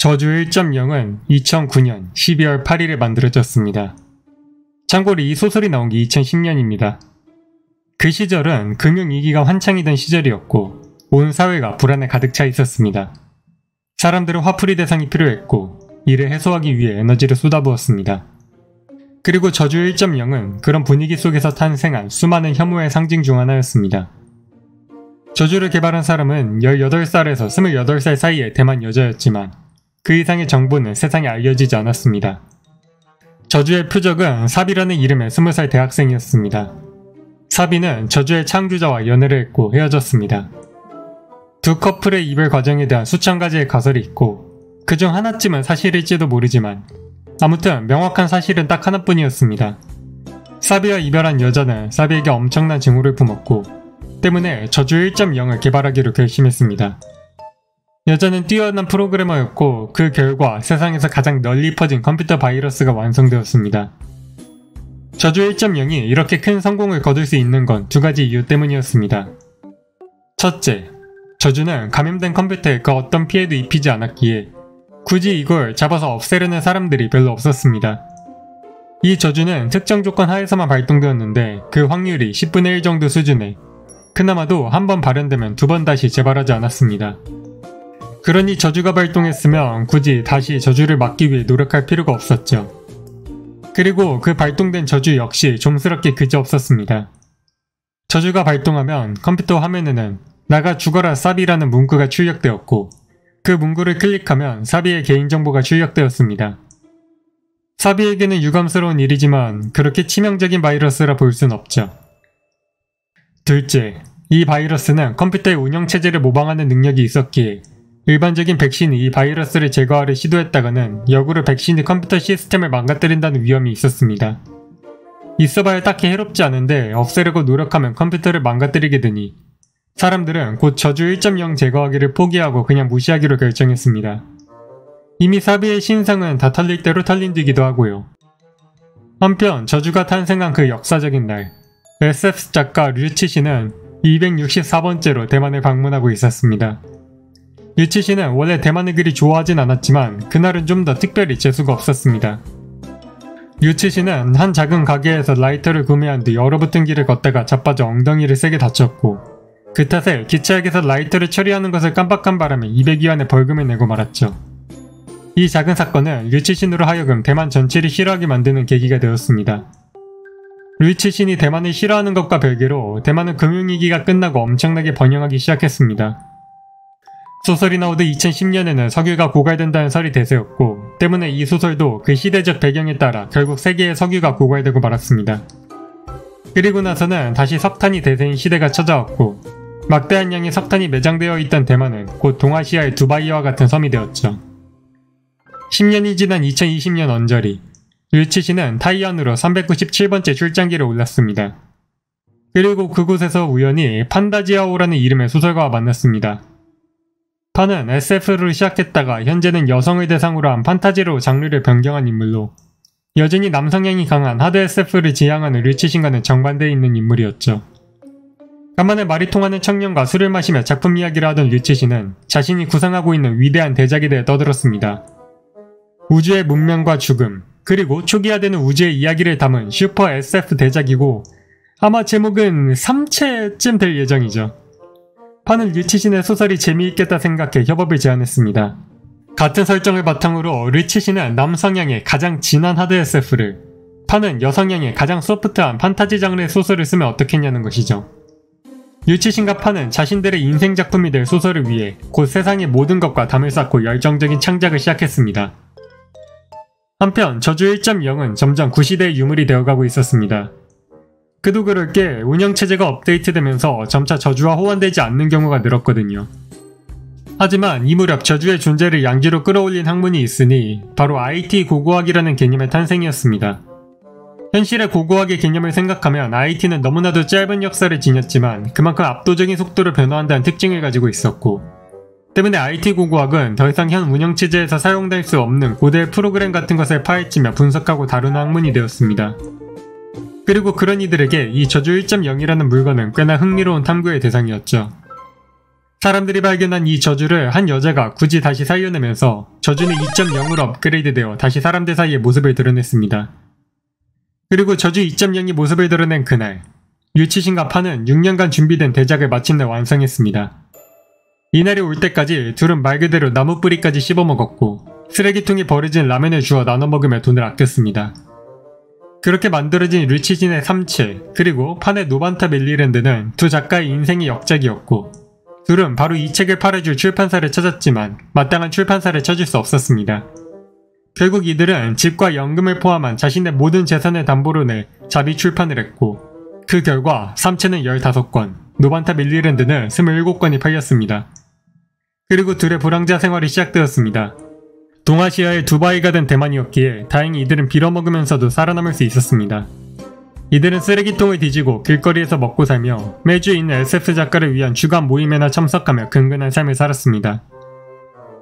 저주 1.0은 2009년 12월 8일에 만들어졌습니다. 참고로 이 소설이 나온 게 2010년입니다. 그 시절은 금융위기가 한창이던 시절이었고 온 사회가 불안에 가득 차 있었습니다. 사람들은 화풀이 대상이 필요했고 이를 해소하기 위해 에너지를 쏟아부었습니다. 그리고 저주 1.0은 그런 분위기 속에서 탄생한 수많은 혐오의 상징 중 하나였습니다. 저주를 개발한 사람은 18살에서 28살 사이의 대만 여자였지만 그 이상의 정보는 세상에 알려지지 않았습니다. 저주의 표적은 사비라는 이름의 20살 대학생이었습니다. 사비는 저주의 창조자와 연애를 했고 헤어졌습니다. 두 커플의 이별 과정에 대한 수천 가지의 가설이 있고 그중 하나쯤은 사실일지도 모르지만 아무튼 명확한 사실은 딱 하나뿐이었습니다. 사비와 이별한 여자는 사비에게 엄청난 증오를 품었고 때문에 저주 1.0을 개발하기로 결심했습니다. 여자는 뛰어난 프로그래머였고 그 결과 세상에서 가장 널리 퍼진 컴퓨터 바이러스가 완성되었습니다. 저주 1.0이 이렇게 큰 성공을 거둘 수 있는 건 두 가지 이유 때문이었습니다. 첫째, 저주는 감염된 컴퓨터에 그 어떤 피해도 입히지 않았기에 굳이 이걸 잡아서 없애려는 사람들이 별로 없었습니다. 이 저주는 특정 조건 하에서만 발동되었는데 그 확률이 10분의 1 정도 수준에 그나마도 한 번 발현되면 두 번 다시 재발하지 않았습니다. 그러니 저주가 발동했으면 굳이 다시 저주를 막기 위해 노력할 필요가 없었죠. 그리고 그 발동된 저주 역시 좀스럽게 그지없었습니다. 저주가 발동하면 컴퓨터 화면에는 나가 죽어라 사비라는 문구가 출력되었고 그 문구를 클릭하면 사비의 개인정보가 출력되었습니다. 사비에게는 유감스러운 일이지만 그렇게 치명적인 바이러스라 볼 순 없죠. 둘째, 이 바이러스는 컴퓨터의 운영체제를 모방하는 능력이 있었기에 일반적인 백신이 이 바이러스를 제거하려 시도했다가는 역으로 백신이 컴퓨터 시스템을 망가뜨린다는 위험이 있었습니다. 있어봐야 딱히 해롭지 않은데 없애려고 노력하면 컴퓨터를 망가뜨리게 되니 사람들은 곧 저주 1.0 제거하기를 포기하고 그냥 무시하기로 결정했습니다. 이미 사비의 신상은 다 털릴 대로 털린 뒤기도 하고요. 한편 저주가 탄생한 그 역사적인 날, SF 작가 류치시는 264번째로 대만을 방문하고 있었습니다. 류치시는 원래 대만을 그리 좋아하진 않았지만 그날은 좀 더 특별히 재수가 없었습니다. 류치시는 한 작은 가게에서 라이터를 구매한 뒤 얼어붙은 길을 걷다가 자빠져 엉덩이를 세게 다쳤고 그 탓에 기차역에서 라이터를 처리하는 것을 깜빡한 바람에 200위안의 벌금을 내고 말았죠. 이 작은 사건은 류치신으로 하여금 대만 전체를 싫어하게 만드는 계기가 되었습니다. 류치신이 대만을 싫어하는 것과 별개로 대만은 금융위기가 끝나고 엄청나게 번영하기 시작했습니다. 소설이 나오던 2010년에는 석유가 고갈된다는 설이 대세였고 때문에 이 소설도 그 시대적 배경에 따라 결국 세계의 석유가 고갈되고 말았습니다. 그리고 나서는 다시 석탄이 대세인 시대가 찾아왔고 막대한 양의 석탄이 매장되어 있던 대만은 곧 동아시아의 두바이와 같은 섬이 되었죠. 10년이 지난 2020년 언저리, 류치시는 타이완으로 397번째 출장기를 올랐습니다. 그리고 그곳에서 우연히 판다지아오라는 이름의 소설가와 만났습니다. 판은 SF로 시작했다가 현재는 여성을 대상으로 한 판타지로 장르를 변경한 인물로 여전히 남성향이 강한 하드 SF를 지향하는 류치신과는 정반대에 있는 인물이었죠. 간만에 말이 통하는 청년과 술을 마시며 작품 이야기를 하던 류치신은 자신이 구상하고 있는 위대한 대작에 대해 떠들었습니다. 우주의 문명과 죽음, 그리고 초기화되는 우주의 이야기를 담은 슈퍼 SF 대작이고 아마 제목은 3채쯤 될 예정이죠. 판은 류치신의 소설이 재미있겠다 생각해 협업을 제안했습니다. 같은 설정을 바탕으로 류치신은 남성향의 가장 진한 하드 SF를, 판은 여성향의 가장 소프트한 판타지 장르의 소설을 쓰면 어떻겠냐는 것이죠. 류치신과 판은 자신들의 인생 작품이 될 소설을 위해 곧 세상의 모든 것과 담을 쌓고 열정적인 창작을 시작했습니다. 한편 저주 1.0은 점점 구시대의 유물이 되어가고 있었습니다. 그도 그럴 게 운영체제가 업데이트되면서 점차 저주와 호환되지 않는 경우가 늘었거든요. 하지만 이 무렵 저주의 존재를 양지로 끌어올린 학문이 있으니 바로 IT 고고학이라는 개념의 탄생이었습니다. 현실의 고고학의 개념을 생각하면 IT는 너무나도 짧은 역사를 지녔지만 그만큼 압도적인 속도로 변화한다는 특징을 가지고 있었고 때문에 IT 고고학은 더 이상 현 운영체제에서 사용될 수 없는 고대 프로그램 같은 것을 파헤치며 분석하고 다루는 학문이 되었습니다. 그리고 그런 이들에게 이 저주 1.0이라는 물건은 꽤나 흥미로운 탐구의 대상이었죠. 사람들이 발견한 이 저주를 한 여자가 굳이 다시 살려내면서 저주는 2.0으로 업그레이드되어 다시 사람들 사이의 모습을 드러냈습니다. 그리고 저주 2.0이 모습을 드러낸 그날, 류치신과 판은 6년간 준비된 대작을 마침내 완성했습니다. 이날이 올 때까지 둘은 말 그대로 나무 뿌리까지 씹어먹었고 쓰레기통에 버려진 라면을 주워 나눠 먹으며 돈을 아꼈습니다. 그렇게 만들어진 류치신의 삼체 그리고 판의 노반타 멜리랜드는 두 작가의 인생의 역작이었고 둘은 바로 이 책을 팔아줄 출판사를 찾았지만 마땅한 출판사를 찾을 수 없었습니다. 결국 이들은 집과 연금을 포함한 자신의 모든 재산을 담보로 내 자비 출판을 했고 그 결과 삼체는 15권, 노반타 멜리랜드는 27권이 팔렸습니다. 그리고 둘의 불황자 생활이 시작되었습니다. 동아시아의 두바이가 된 대만이었기에 다행히 이들은 빌어먹으면서도 살아남을 수 있었습니다. 이들은 쓰레기통을 뒤지고 길거리에서 먹고 살며 매주 있는 SF 작가를 위한 주간 모임에나 참석하며 근근한 삶을 살았습니다.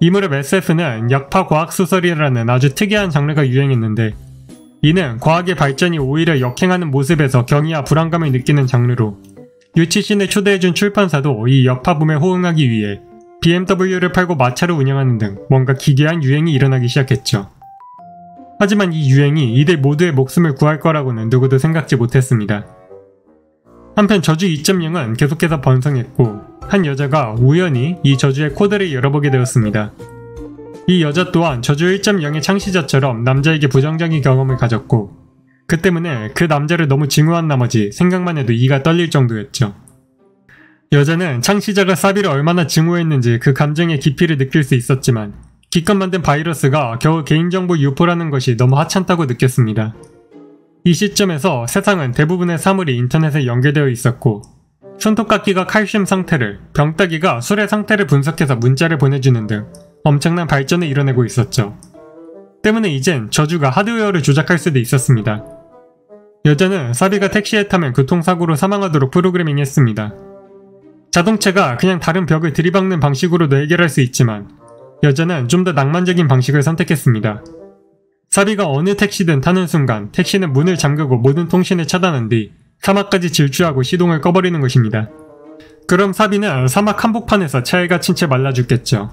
이 무렵 SF는 역파 과학 소설이라는 아주 특이한 장르가 유행했는데 이는 과학의 발전이 오히려 역행하는 모습에서 경이와 불안감을 느끼는 장르로 류치신을 초대해준 출판사도 이 역파 붐에 호응하기 위해 BMW를 팔고 마차를 운영하는 등 뭔가 기괴한 유행이 일어나기 시작했죠. 하지만 이 유행이 이들 모두의 목숨을 구할 거라고는 누구도 생각지 못했습니다. 한편 저주 2.0은 계속해서 번성했고 한 여자가 우연히 이 저주의 코드를 열어보게 되었습니다. 이 여자 또한 저주 1.0의 창시자처럼 남자에게 부정적인 경험을 가졌고 그 때문에 그 남자를 너무 증오한 나머지 생각만 해도 이가 떨릴 정도였죠. 여자는 창시자가 사비를 얼마나 증오했는지 그 감정의 깊이를 느낄 수 있었지만 기껏 만든 바이러스가 겨우 개인정보 유포라는 것이 너무 하찮다고 느꼈습니다. 이 시점에서 세상은 대부분의 사물이 인터넷에 연결되어 있었고 손톱깎이가 칼슘 상태를, 병따기가 술의 상태를 분석해서 문자를 보내주는 등 엄청난 발전을 이뤄내고 있었죠. 때문에 이젠 저주가 하드웨어를 조작할 수도 있었습니다. 여자는 사비가 택시에 타면 교통사고로 사망하도록 프로그래밍했습니다. 자동차가 그냥 다른 벽을 들이박는 방식으로도 해결할 수 있지만 여자는 좀 더 낭만적인 방식을 선택했습니다. 사비가 어느 택시든 타는 순간 택시는 문을 잠그고 모든 통신을 차단한 뒤 사막까지 질주하고 시동을 꺼버리는 것입니다. 그럼 사비는 사막 한복판에서 차에 갇힌 채 말라 죽겠죠.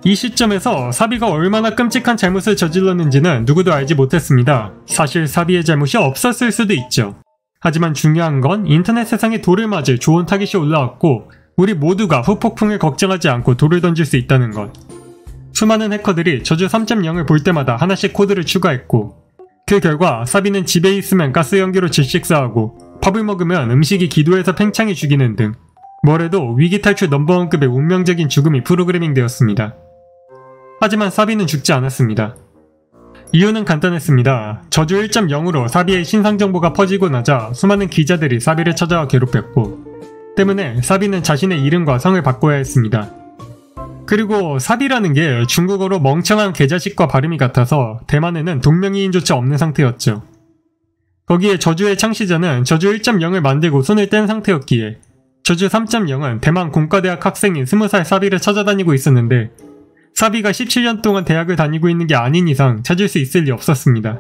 이 시점에서 사비가 얼마나 끔찍한 잘못을 저질렀는지는 누구도 알지 못했습니다. 사실 사비의 잘못이 없었을 수도 있죠. 하지만 중요한 건 인터넷 세상에 돌을 맞을 좋은 타깃이 올라왔고 우리 모두가 후폭풍을 걱정하지 않고 돌을 던질 수 있다는 것. 수많은 해커들이 저주 3.0을 볼 때마다 하나씩 코드를 추가했고 그 결과 사비는 집에 있으면 가스 연기로 질식사하고 밥을 먹으면 음식이 기도해서 팽창이 죽이는 등 뭐래도 위기 탈출 넘버원급의 운명적인 죽음이 프로그래밍 되었습니다. 하지만 사비는 죽지 않았습니다. 이유는 간단했습니다. 저주 1.0으로 사비의 신상 정보가 퍼지고 나자 수많은 기자들이 사비를 찾아와 괴롭혔고 때문에 사비는 자신의 이름과 성을 바꿔야 했습니다. 그리고 사비라는 게 중국어로 멍청한 개자식과 발음이 같아서 대만에는 동명이인조차 없는 상태였죠. 거기에 저주의 창시자는 저주 1.0을 만들고 손을 뗀 상태였기에 저주 3.0은 대만 공과대학 학생인 20살 사비를 찾아다니고 있었는데 사비가 17년 동안 대학을 다니고 있는 게 아닌 이상 찾을 수 있을 리 없었습니다.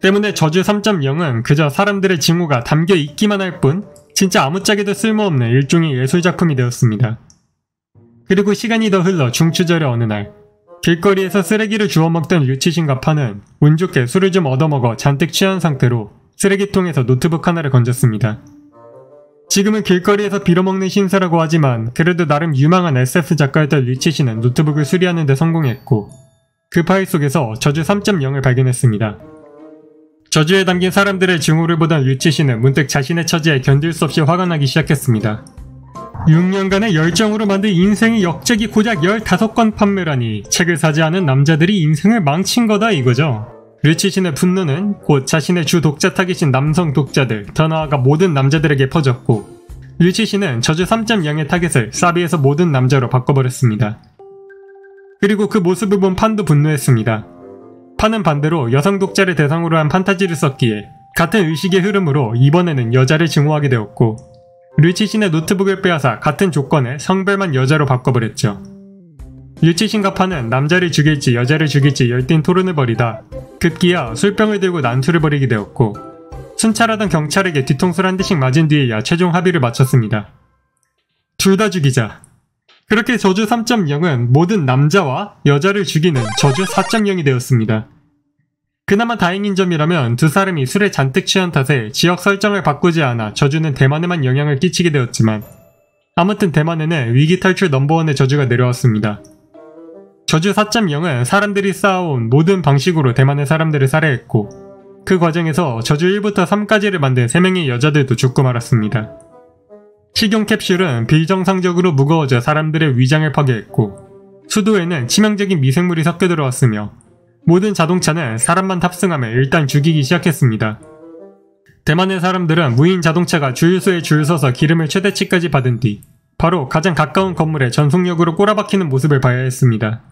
때문에 저주 3.0은 그저 사람들의 증오가 담겨 있기만 할 뿐 진짜 아무짝에도 쓸모없는 일종의 예술작품이 되었습니다. 그리고 시간이 더 흘러 중추절의 어느 날 길거리에서 쓰레기를 주워먹던 류치신과 판은 운 좋게 술을 좀 얻어먹어 잔뜩 취한 상태로 쓰레기통에서 노트북 하나를 건졌습니다. 지금은 길거리에서 빌어먹는 신세라고 하지만 그래도 나름 유망한 SF 작가였던 류치신은 노트북을 수리하는 데 성공했고 그 파일 속에서 저주 3.0을 발견했습니다. 저주에 담긴 사람들의 증오를 보던 류치신은 문득 자신의 처지에 견딜 수 없이 화가 나기 시작했습니다. 6년간의 열정으로 만든 인생의 역작이 고작 15권 판매라니 책을 사지 않은 남자들이 인생을 망친 거다 이거죠. 류치신의 분노는 곧 자신의 주 독자 타깃인 남성 독자들, 더 나아가 모든 남자들에게 퍼졌고 류치신은 저주 3.0의 타깃을 사비에서 모든 남자로 바꿔버렸습니다. 그리고 그 모습을 본 판도 분노했습니다. 판은 반대로 여성 독자를 대상으로 한 판타지를 썼기에 같은 의식의 흐름으로 이번에는 여자를 증오하게 되었고 류치신의 노트북을 빼앗아 같은 조건에 성별만 여자로 바꿔버렸죠. 류치신과 판은 남자를 죽일지 여자를 죽일지 열띤 토론을 벌이다 급기야 술병을 들고 난투를 벌이게 되었고 순찰하던 경찰에게 뒤통수를 한 대씩 맞은 뒤에야 최종 합의를 마쳤습니다. 둘 다 죽이자. 그렇게 저주 3.0은 모든 남자와 여자를 죽이는 저주 4.0이 되었습니다. 그나마 다행인 점이라면 두 사람이 술에 잔뜩 취한 탓에 지역 설정을 바꾸지 않아 저주는 대만에만 영향을 끼치게 되었지만 아무튼 대만에는 위기 탈출 넘버원의 저주가 내려왔습니다. 저주 4.0은 사람들이 쌓아온 모든 방식으로 대만의 사람들을 살해했고 그 과정에서 저주 1부터 3까지를 만든 3명의 여자들도 죽고 말았습니다. 식용 캡슐은 비정상적으로 무거워져 사람들의 위장을 파괴했고 수도에는 치명적인 미생물이 섞여 들어왔으며 모든 자동차는 사람만 탑승하며 일단 죽이기 시작했습니다. 대만의 사람들은 무인 자동차가 주유소에 줄 서서 기름을 최대치까지 받은 뒤 바로 가장 가까운 건물에 전속력으로 꼬라박히는 모습을 봐야 했습니다.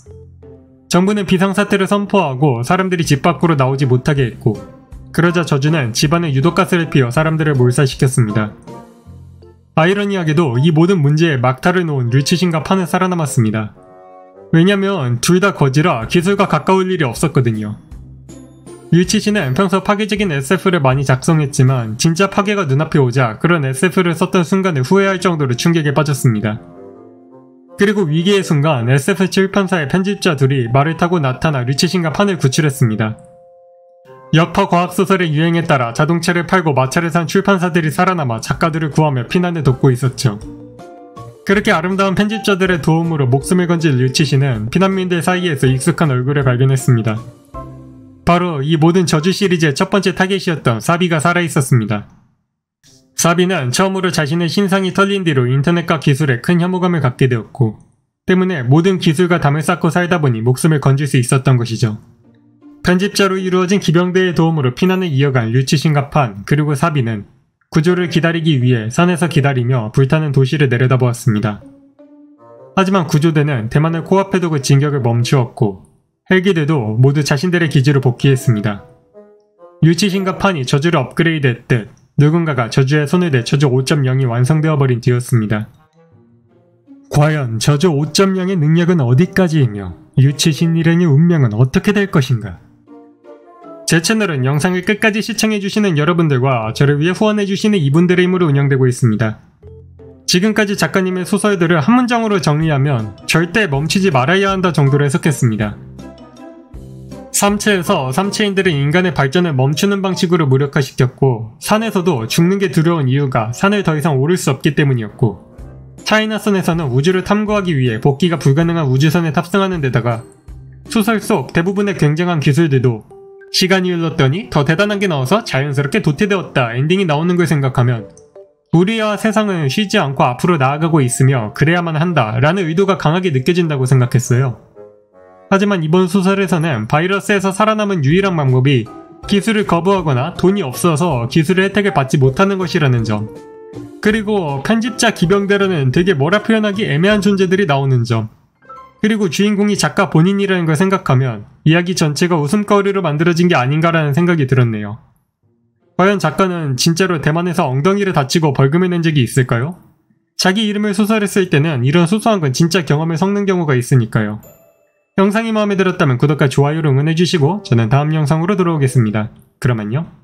정부는 비상사태를 선포하고 사람들이 집 밖으로 나오지 못하게 했고 그러자 저주는 집안에 유독가스를 피워 사람들을 몰살시켰습니다. 아이러니하게도 이 모든 문제에 막타를 놓은 류치신과 판은 살아남았습니다. 왜냐면 둘 다 거지라 기술과 가까울 일이 없었거든요. 류치신은 평소 파괴적인 SF를 많이 작성했지만 진짜 파괴가 눈앞에 오자 그런 SF를 썼던 순간에 후회할 정도로 충격에 빠졌습니다. 그리고 위기의 순간 SF 출판사의 편집자 둘이 말을 타고 나타나 류치신과 판을 구출했습니다. 역파 과학소설의 유행에 따라 자동차를 팔고 마차를 산 출판사들이 살아남아 작가들을 구하며 피난을 돕고 있었죠. 그렇게 아름다운 편집자들의 도움으로 목숨을 건진 류치신은 피난민들 사이에서 익숙한 얼굴을 발견했습니다. 바로 이 모든 저주 시리즈의 첫 번째 타겟이었던 사비가 살아있었습니다. 사비는 처음으로 자신의 신상이 털린 뒤로 인터넷과 기술에 큰 혐오감을 갖게 되었고 때문에 모든 기술과 담을 쌓고 살다 보니 목숨을 건질 수 있었던 것이죠. 편집자로 이루어진 기병대의 도움으로 피난을 이어간 류치신과 판 그리고 사비는 구조를 기다리기 위해 산에서 기다리며 불타는 도시를 내려다보았습니다. 하지만 구조대는 대만을 코앞에 두고 진격을 멈추었고 헬기들도 모두 자신들의 기지로 복귀했습니다. 류치신과 판이 저주를 업그레이드했듯 누군가가 저주에 손을 대 저주 5.0이 완성되어버린 뒤였습니다. 과연 저주 5.0의 능력은 어디까지이며 류치신 일행의 운명은 어떻게 될 것인가? 제 채널은 영상을 끝까지 시청해주시는 여러분들과 저를 위해 후원해주시는 이분들의 힘으로 운영되고 있습니다. 지금까지 작가님의 소설들을 한 문장으로 정리하면 절대 멈추지 말아야 한다 정도로 해석했습니다. 삼체에서 삼체인들은 인간의 발전을 멈추는 방식으로 무력화시켰고 산에서도 죽는 게 두려운 이유가 산을 더 이상 오를 수 없기 때문이었고 차이나선에서는 우주를 탐구하기 위해 복귀가 불가능한 우주선에 탑승하는 데다가 소설 속 대부분의 굉장한 기술들도 시간이 흘렀더니 더 대단한 게 나와서 자연스럽게 도태되었다 엔딩이 나오는 걸 생각하면 우리와 세상은 쉬지 않고 앞으로 나아가고 있으며 그래야만 한다 라는 의도가 강하게 느껴진다고 생각했어요. 하지만 이번 소설에서는 바이러스에서 살아남은 유일한 방법이 기술을 거부하거나 돈이 없어서 기술의 혜택을 받지 못하는 것이라는 점 그리고 편집자 기병대로는 되게 뭐라 표현하기 애매한 존재들이 나오는 점 그리고 주인공이 작가 본인이라는 걸 생각하면 이야기 전체가 웃음거리로 만들어진 게 아닌가라는 생각이 들었네요. 과연 작가는 진짜로 대만에서 엉덩이를 다치고 벌금을 낸 적이 있을까요? 자기 이름을 소설에 쓸 때는 이런 소소한 건 진짜 경험을 섞는 경우가 있으니까요. 영상이 마음에 들었다면 구독과 좋아요를 응원해주시고 저는 다음 영상으로 돌아오겠습니다. 그럼 안녕.